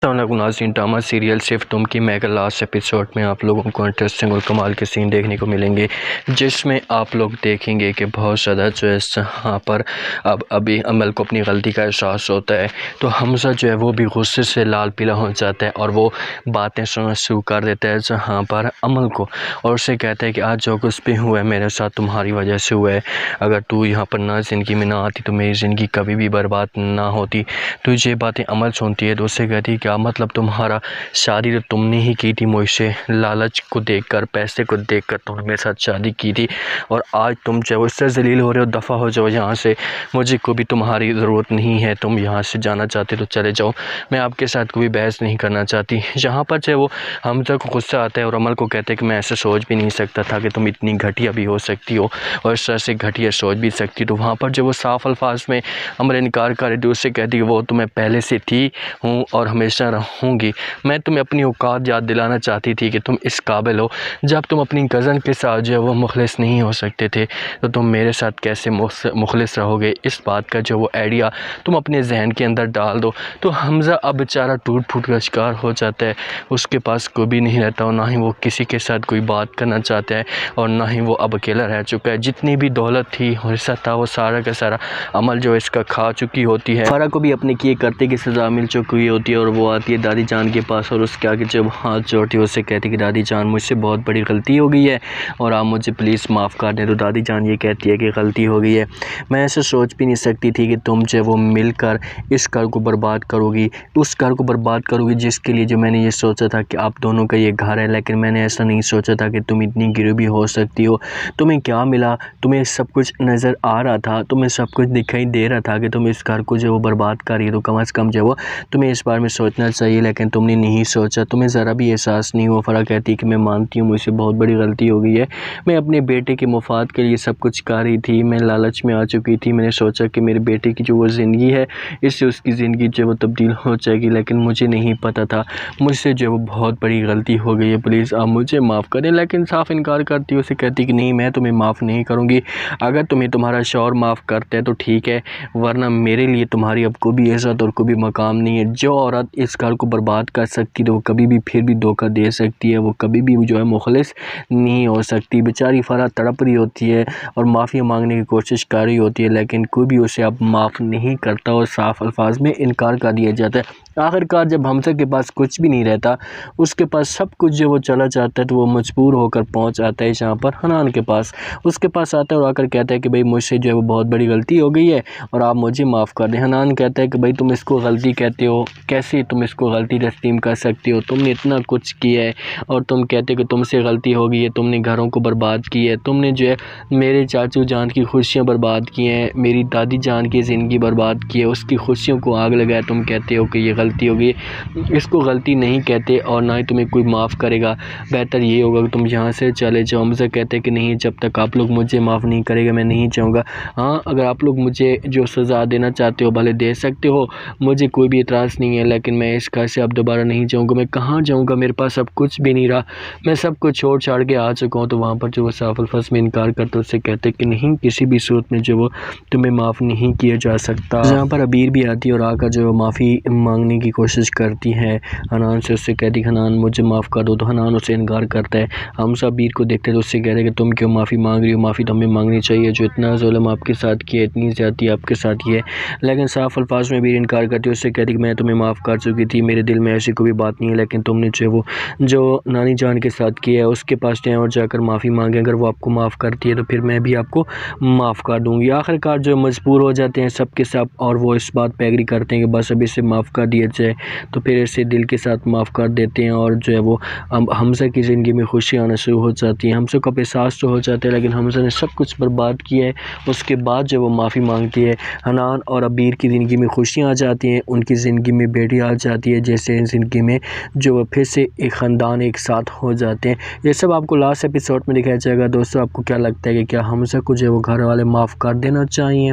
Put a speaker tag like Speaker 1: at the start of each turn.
Speaker 1: السلام علیکم ناظرین، ڈرامہ سیریل صرف تم کی میں کے لاسٹ ایپیسوڈ میں آپ لوگوں کو انٹرسٹنگ اور کمال کے سین دیکھنے کو ملیں گے، جس میں آپ لوگ دیکھیں گے کہ بہت زیادہ جو ہے یہاں پر ابھی عمل کو اپنی غلطی کا احساس ہوتا ہے، تو حمزہ جو ہے وہ بھی غصے سے لال پیلا ہو جاتا ہے اور وہ باتیں سننا شروع کر دیتا ہے جہاں پر عمل کو، اور اسے کہتا ہے کہ آج جو کچھ بھی ہوا ہے میرے ساتھ تمہاری وجہ سے ہوا ہے، اگر تو یہاں پر نہ زندگی میں نہ آتی تو میری زندگی کبھی بھی برباد نہ ہوتی۔ تو یہ باتیں عمل سنتی ہے تو اسے کہتی ہے کیا مطلب تمہارا شادی تو تم نے ہی کی تھی مجھ سے، لالچ کو دیکھ کر، پیسے کو دیکھ کر تم نے میرے ساتھ شادی کی تھی، اور آج تم جو اس سے ذلیل ہو رہے ہو، دفع ہو جاؤ یہاں سے، مجھے کوئی بھی تمہاری ضرورت نہیں ہے، تم یہاں سے جانا چاہتے تو چلے جاؤ، میں آپ کے ساتھ کوئی بحث نہیں کرنا چاہتی۔ یہاں پر جو وہ حمزہ کو غصہ آتا ہے اور عمل کو کہتے ہیں کہ میں ایسے سوچ بھی نہیں سکتا تھا کہ تم اتنی گھٹیا بھی ہو سکتی ہو اور اس طرح سے گھٹیا سوچ بھی سکتی، تو وہاں پر جو وہ صاف الفاظ میں عمل انکار کر رہی تھی، اس سے کہتی کہ وہ تو میں پہلے سے تھی ہوں اور ہمیشہ رہوں گی، میں تمہیں اپنی اوقات یاد دلانا چاہتی تھی کہ تم اس قابل ہو، جب تم اپنی کزن کے ساتھ جو ہے وہ مخلص نہیں ہو سکتے تھے تو تم میرے ساتھ کیسے مخلص رہو گے، اس بات کا جو وہ آئیڈیا تم اپنے ذہن کے اندر ڈال دو۔ تو حمزہ اب بیچارہ ٹوٹ پھوٹ کا شکار ہو جاتا ہے، اس کے پاس کوئی بھی نہیں رہتا اور نہ ہی وہ کسی کے ساتھ کوئی بات کرنا چاہتا ہے اور نہ ہی وہ اب اکیلا رہ چکا ہے، جتنی بھی دولت تھی حصہ تھا وہ سارا کا سارا عمل جو اس کا کھا چکی ہوتی ہے، فرح کو بھی اپنے کیے کرتے کی سزا مل چکی ہوتی ہے، اور وہ آتی ہے دادی جان کے پاس اور اس کے آگے جب ہاتھ جوڑتی ہے اسے کہتی کہ دادی جان مجھ سے بہت بڑی غلطی ہو گئی ہے اور آپ مجھے پلیز معاف کر دیں، تو دادی جان یہ کہتی ہے کہ غلطی ہو گئی ہے، میں ایسے سوچ بھی نہیں سکتی تھی کہ تم جو وہ مل کر اس گھر کو برباد کرو گی، اس گھر کو برباد کرو گی جس کے لیے جو میں نے یہ سوچا تھا کہ آپ دونوں کا یہ گھر ہے، لیکن میں نے ایسا نہیں سوچا تھا کہ تم اتنی گری بھی ہو سکتی ہو، تمہیں کیا ملا، تمہیں سب کچھ نظر آ رہا تھا، تمہیں سب کچھ دکھائی دے رہا تھا کہ تم اس گھر کو جو وہ برباد کر رہی ہو، تو کم از کم جو وہ تمہیں اس بارے میں سوچنا چاہیے، لیکن تم نے نہیں سوچا، تمہیں ذرا بھی احساس نہیں ہوا۔ فرح کہتی ہے کہ میں مانتی ہوں مجھ سے بہت بڑی غلطی ہو گئی ہے، میں اپنے بیٹے کے مفاد کے لیے سب کچھ کر رہی تھی، میں لالچ میں آ چکی تھی، میں نے سوچا کہ میرے بیٹے کی جو وہ زندگی ہے اس سے اس کی زندگی جو وہ تبدیل ہو جائے گی، لیکن مجھے نہیں پتہ تھا، مجھ سے جو وہ بہت بڑی غلطی ہو گئی ہے، پلیز آپ مجھے معاف کریں، لیکن صاف انکار کرتی ہے، اسے کہتی کہ نہیں میں تمہیں معاف نہیں کروں گی، اگر تمہیں تمہارا شوہر معاف کرتا ہے تو ٹھیک ہے، ورنہ میرے لیے تمہاری اب کوئی بھی عزت اور کوئی بھی مقام نہیں ہے، جو عورت اس گھر کو برباد کر سکتی تو وہ کبھی بھی پھر بھی دھوکہ دے سکتی ہے، وہ کبھی بھی جو ہے مخلص نہیں ہو سکتی۔ بیچاری فرح تڑپ رہی ہوتی ہے اور معافی مانگنے کی کوشش کر رہی ہوتی ہے، لیکن کوئی بھی اسے اب معاف نہیں کرتا اور صاف الفاظ میں انکار کر دیا جاتا ہے۔ آخر کار جب حمزہ کے پاس کچھ بھی نہیں رہتا، اس کے پاس سب کچھ جو وہ چلا جاتا ہے، تو وہ مجبور ہو کر پہنچ آتا ہے جہاں پر حنان کے پاس، اس کے پاس آتا ہے اور آ کر کہتا ہے کہ بھائی مجھ سے جو ہے وہ بہت بڑی غلطی ہو گئی ہے اور آپ مجھے معاف کر دیں۔ حنان کہتا ہے کہ بھائی تم اس کو غلطی کہتے ہو، کیسے تم اس کو غلطی تسلیم کر سکتے ہو، تم نے اتنا کچھ کیا ہے اور تم کہتے کہ تم سے غلطی ہو گئی ہے، تم نے گھروں کو برباد کی ہے، تم نے جو ہے میرے چاچو جان کی خوشیاں برباد کی ہیں، میری دادی جان کی زندگی برباد کی ہے، اس کی خوشیوں کو آگ لگایا، تم کہتے ہو کہ یہ غلطی ہو گئی، اس کو غلطی نہیں کہتے اور نہ ہی تمہیں کوئی معاف کرے گا، بہتر یہ ہوگا کہ تم یہاں سے چلے جاؤ۔ حمزہ کہتے ہیں کہ نہیں، جب تک آپ لوگ مجھے معاف نہیں کرے گا میں نہیں چاہوں گا، ہاں اگر آپ لوگ مجھے جو سزا دینا چاہتے ہو بھلے دے سکتے ہو، مجھے کوئی بھی اعتراض نہیں ہے، لیکن میں اس گھر سے اب دوبارہ نہیں جاؤں گا، میں کہاں جاؤں گا، میرے پاس اب کچھ بھی نہیں رہا، میں سب کچھ چھوڑ چھاڑ کے آ چکا ہوں۔ تو وہاں پر جو وہ صاف الفاظ میں انکار کرتے اس سے کہتے کہ نہیں، کسی بھی صورت میں جو وہ تمہیں معاف نہیں کیا جا سکتا۔ یہاں پر عبیر بھی آتی ہے اور آ کر جو معافی مانگنے کی کوشش کرتی ہے حنان سے، اس سے کہتی کہ حنان مجھے معاف کر دو، تو حنان اسے انکار کرتا ہے۔ حمزہ عبیر کو دیکھتے تو اس سے کہتے کہ تم کیوں معافی مانگ رہی ہو، معافی تو ہمیں مانگنی چاہیے، جو اتنا ظلم آپ کے ساتھ کیا، اتنی زیادتی آپ کے ساتھ کی ہے، لیکن صاف الفاظ میں عبیر انکار کرتی ہے، اس سے کہتی کہ میں تمہیں معاف کر چکی تھی، میرے دل میں ایسی کوئی بات نہیں ہے، لیکن تم نے جو وہ جو نانی جان کے ساتھ کیا ہے اس کے پاس جائیں اور جا کر معافی مانگیں، اگر وہ آپ کو معاف کرتی ہے تو پھر میں بھی آپ کو معاف کر دوں گی۔ آخر کار جو مجبور ہو جاتے ہیں سب کے سب اور وہ اس بات پہ ایگری کرتے ہیں کہ بس اب اسے معاف کر دیا جائے، تو پھر اسے دل کے ساتھ معاف کر دیتے ہیں اور جو ہے وہ حمزہ کی زندگی میں خوشی آنا شروع ہو جاتی ہیں۔ حمزہ کو اب احساس تو ہو جاتا ہے لیکن حمزہ نے سب کچھ برباد کیا ہے، اس کے بعد جو وہ معافی مانگتی ہے، حنان اور عبیر کی زندگی میں خوشیاں آ جاتی ہیں، ان کی زندگی میں بیٹی آ جاتی ہے، جیسے زندگی میں جو وہ پھر سے ایک خاندان ایک ساتھ ہو جاتے ہیں۔ یہ سب آپ کو لاسٹ ایپیسوڈ میں دکھایا جائے گا۔ دوستو آپ کو کیا لگتا ہے کہ کیا حمزہ کو جو وہ گھر والے معاف کر دینا چاہیے؟